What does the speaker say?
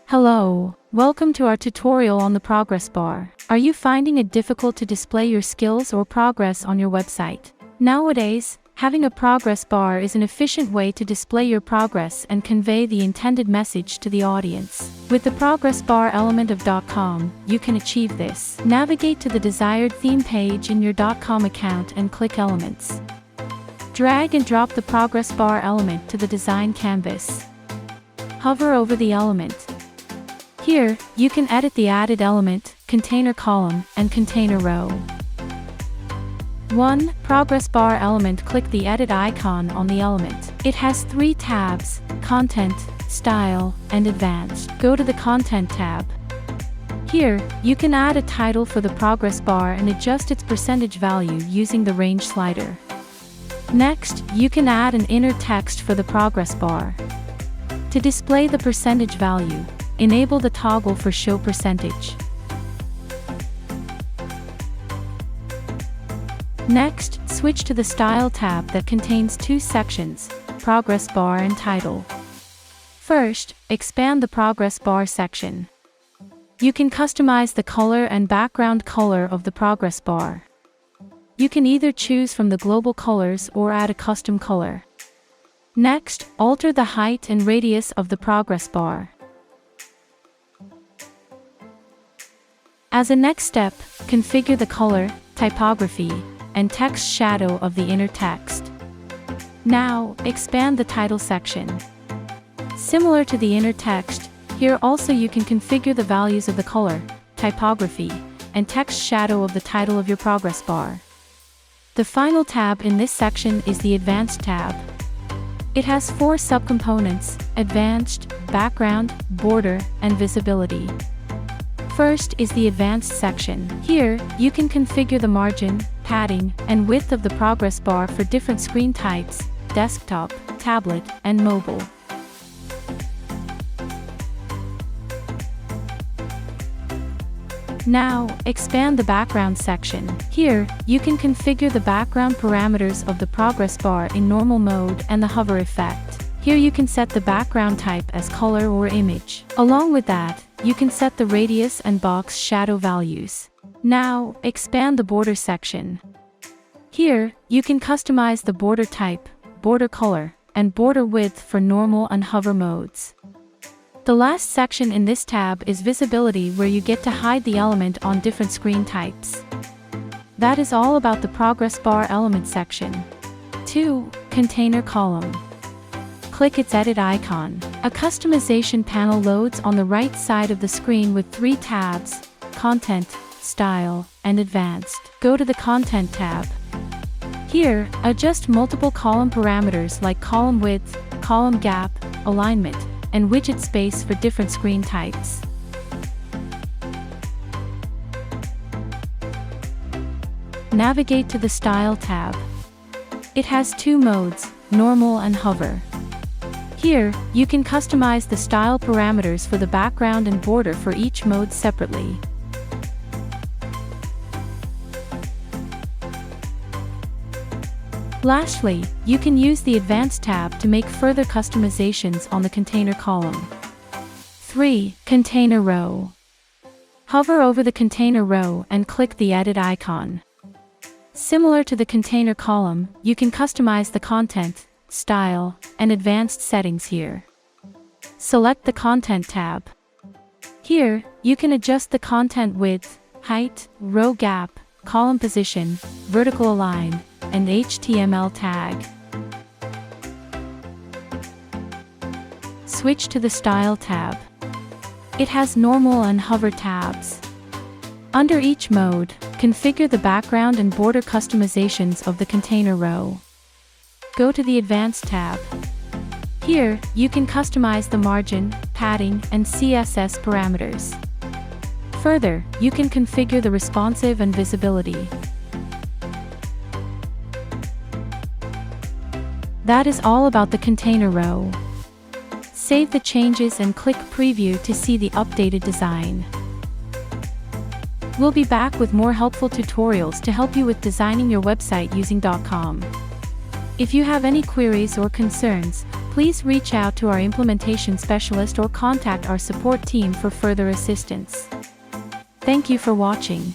Hello, welcome to our tutorial on the progress bar. Are you finding it difficult to display your skills or progress on your website? Nowadays, having a progress bar is an efficient way to display your progress and convey the intended message to the audience. With the progress bar element of Dotcom, you can achieve this. Navigate to the desired theme page in your Dotcom account and click Elements. Drag and drop the progress bar element to the design canvas. Hover over the element. Here, you can edit the added element, container column, and container row. 1. Progress bar element. Click the edit icon on the element. It has 3 tabs: Content, Style, and Advanced. Go to the Content tab. Here, you can add a title for the progress bar and adjust its percentage value using the range slider. Next, you can add an inner text for the progress bar. To display the percentage value, enable the toggle for Show Percentage. Next, switch to the Style tab that contains 2 sections, Progress Bar and Title. First, expand the Progress Bar section. You can customize the color and background color of the progress bar. You can either choose from the global colors or add a custom color. Next, alter the height and radius of the progress bar. As a next step, configure the color, typography, and text shadow of the inner text. Now, expand the title section. Similar to the inner text, here also you can configure the values of the color, typography, and text shadow of the title of your progress bar. The final tab in this section is the Advanced tab. It has 4 subcomponents: Advanced, Background, Border, and Visibility. First is the Advanced section. Here, you can configure the margin, padding, and width of the progress bar for different screen types: desktop, tablet, and mobile. Now, expand the Background section. Here, you can configure the background parameters of the progress bar in normal mode and the hover effect. Here you can set the background type as color or image. Along with that, you can set the radius and box shadow values. Now, expand the Border section. Here, you can customize the border type, border color, and border width for normal and hover modes. The last section in this tab is Visibility, where you get to hide the element on different screen types. That is all about the progress bar element section. 2. Container column. Click its edit icon. A customization panel loads on the right side of the screen with 3 tabs: Content, Style, and Advanced. Go to the Content tab. Here, adjust multiple column parameters like column width, column gap, alignment, and widget space for different screen types. Navigate to the Style tab. It has 2 modes, Normal and Hover. Here, you can customize the style parameters for the background and border for each mode separately. Lastly, you can use the Advanced tab to make further customizations on the container column. 3. Container row. Hover over the container row and click the edit icon. Similar to the container column, you can customize the content, style, and advanced settings here. Select the Content tab. Here, you can adjust the content width, height, row gap, column position, vertical align, and HTML tag. Switch to the Style tab. It has Normal and Hover tabs. Under each mode, configure the background and border customizations of the container row. Go to the Advanced tab. Here, you can customize the margin, padding, and CSS parameters. Further, you can configure the responsive and visibility. That is all about the container row. Save the changes and click Preview to see the updated design. We'll be back with more helpful tutorials to help you with designing your website using Dotcom. If you have any queries or concerns, please reach out to our implementation specialist or contact our support team for further assistance. Thank you for watching.